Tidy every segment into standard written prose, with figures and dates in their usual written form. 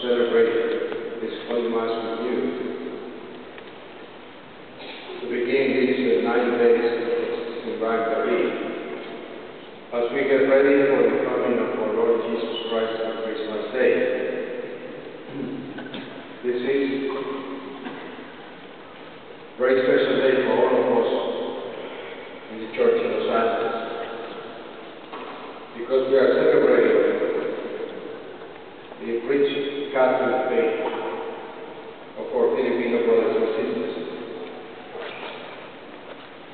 celebrate this Holy Mass with you. To begin these 9 days of Simbang Gabi, as we get ready for the coming of our Lord Jesus Christ on Christmas Day. This is a very special day for all of us in the Church of Oasnon, because we are celebrating the rich Catholic faith of our Filipino brothers and sisters.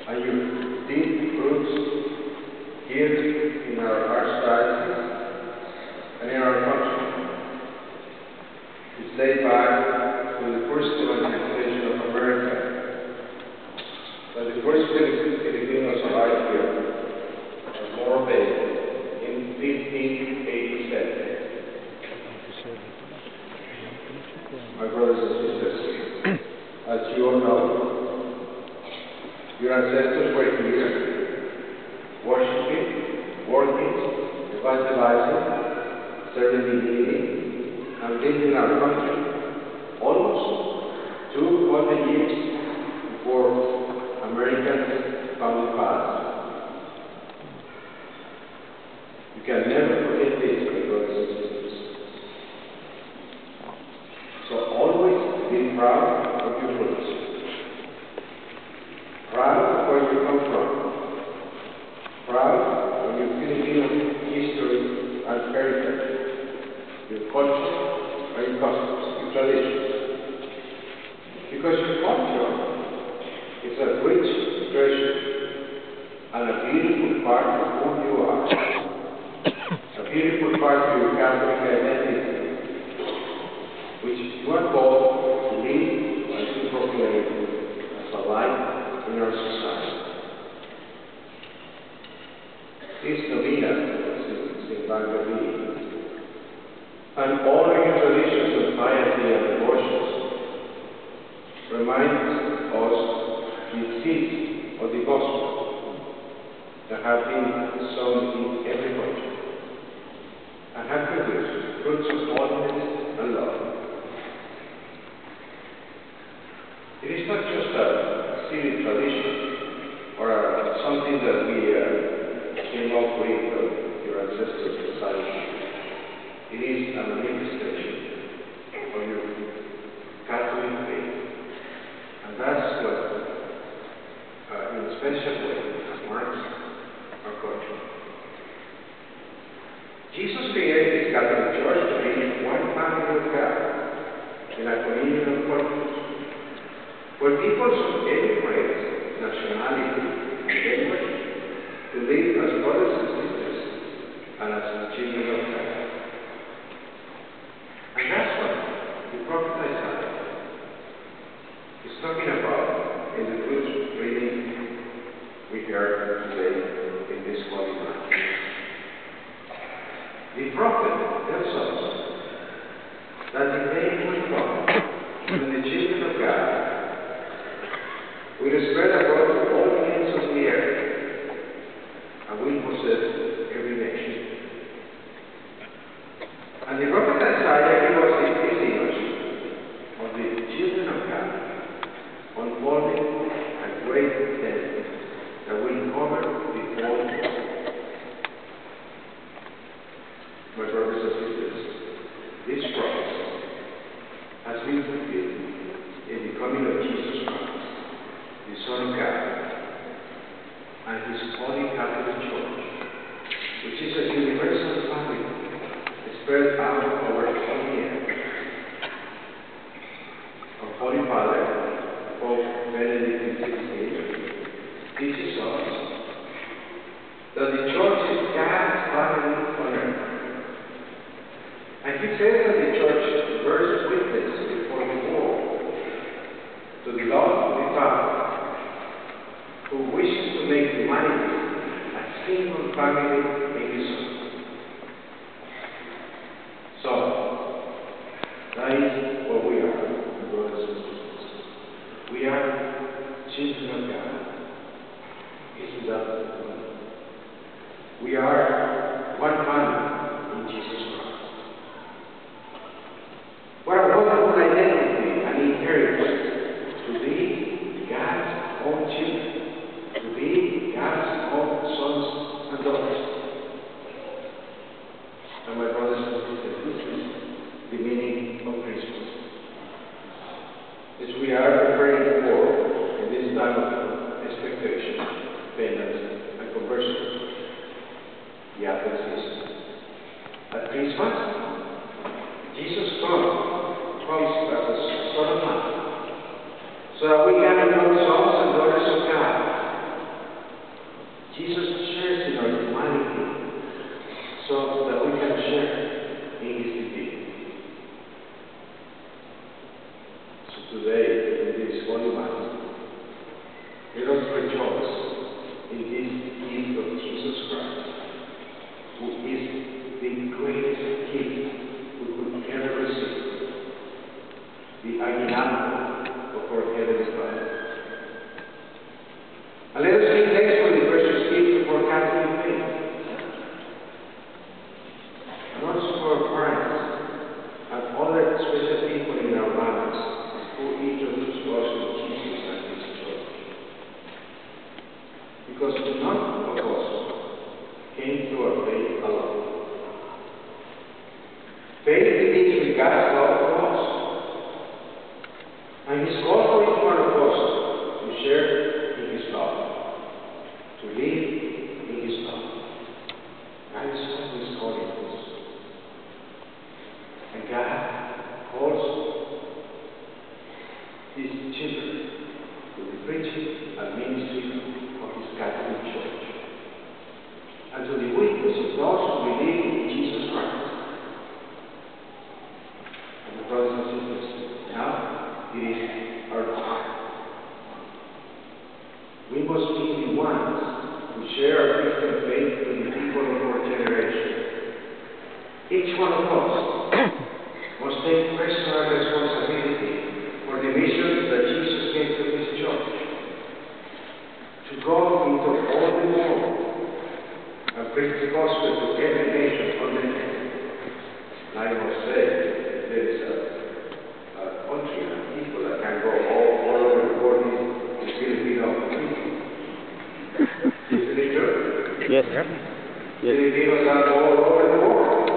And your deep roots here in our Archdiocese and in our country is laid back to the first evangelization of America, that the first Filipinos arrived here as more babies in 1587. My brothers and sisters, as you all know, your ancestors were here, worshiping, working, evangelizing, serving the needy, and building our country almost 200 years before Americans found the path. You can never forget this, my brothers and sisters. So always be proud of your roots. Proud of where you come from. Proud of your Filipino history and heritage, your culture and your customs, your traditions. Because your culture is a rich treasure and a beautiful part of who you are. A beautiful part of your Catholic identity, which you are called to live and to proclaim as a light in our society. This novena, Simbang Gabi, and all your traditions of piety and devotions reminds us the seeds of the gospel that have been sown in every country and have produced fruits of holiness and love. It is not just a silly tradition or something that we came up with your ancestors decided. It is a manifestation of your Catholic faith. And that's what, in a special way, marks our culture. Jesus created this Catholic Church to be one family of God in a communion of cultures, where people of every race, nationality, and language to live as brothers and sisters and as children of God. And that's what the prophet Cezar is talking about in the good reading we heard today in this holy Mass. The prophet tells us that the day will come when the children of God will spread abroad to all the ends of the earth and will possess every nation. And the prophet Isaiah gave us this image of the children of God unfolding a great tent that will cover the whole world. My brothers and sisters, this promise has been fulfilled in the coming of Jesus Christ, the Son of God, and His Holy Catholic Church, which is a universal family spread out over the whole earth. Our Holy Father, Pope Benedict XVI, teaches us that the Church is God's family on earth. And he says that the Church bears witness before the world to the love of the Father, who wishes to make humanity a single family in His Son. So, that is what we are, brothers and sisters. We are children of God. Isn't that wonderful? We are one family in Jesus Christ. And my brothers and sisters, this is the meaning of Christmas. As we are preparing for, in this time of expectation, penance, and conversion, the Advent season. At Christmas, Jesus comes as a Son of Man, so that we can become sons and daughters of God. Jesus shares in our humanity, so that we can share in His divinity. So today, in this Holy Mass, let us rejoice in this gift of Jesus Christ, who is the greatest gift we could ever receive, the aguinaldo of our Heavenly Father. And let us give thanks for the precious gift of our Catholic faith, and also for our parents and other special people in our lives who introduced us to Jesus and His Church. Because none of us came through our faith alone. Faith begins with God's love for us, and His call for each one of us to share in His love, to live in His love. God is always calling us. And God calls His children to the preaching and ministry of His Catholic Church, and to the witness of those who believe in Jesus Christ. And my brothers and sisters, now it is our time. We must be the ones who share our Christian faith with the people of our generation. Each one of us must take personal responsibility for the mission that Jesus gave to His church, to go into all the world and preach the gospel to every nation on the earth. And I must say, there is a country and people that can go all over the world is Filipino people. Isn't it true? Yes. Filipinos are all over the world.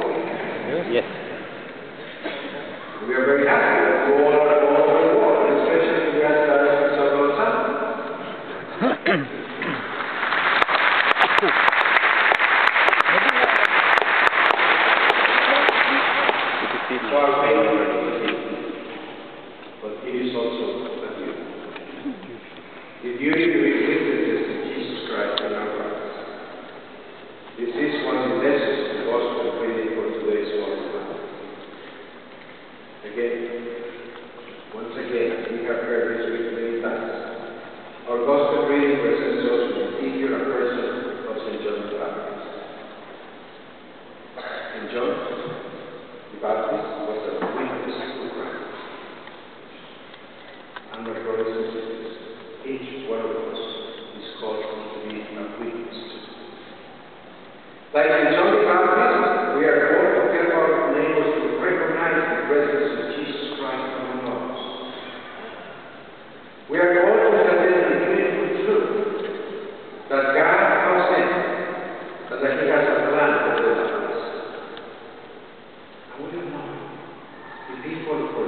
Yes. We are very happy that we all are all over the world, especially we are the Cezar. So our faith, but it is also a duty. The duty to be witnesses to Jesus Christ in our lives. This is one of the lessons of the gospel reading for today's Holy Mass. Once again, as we have heard this week many times, our gospel reading presents us with the figure and person of St. John the Baptist. And John the Baptist was a witness to Christ. And my brothers and sisters, each one of us is called to be a witness. Like St. John the Baptist, we are called to help our neighbors to recognize the presence of Jesus Christ among us. We are called to tell them the beautiful truth that God loves them, and that He has a plan for their lives. And we don't know the people for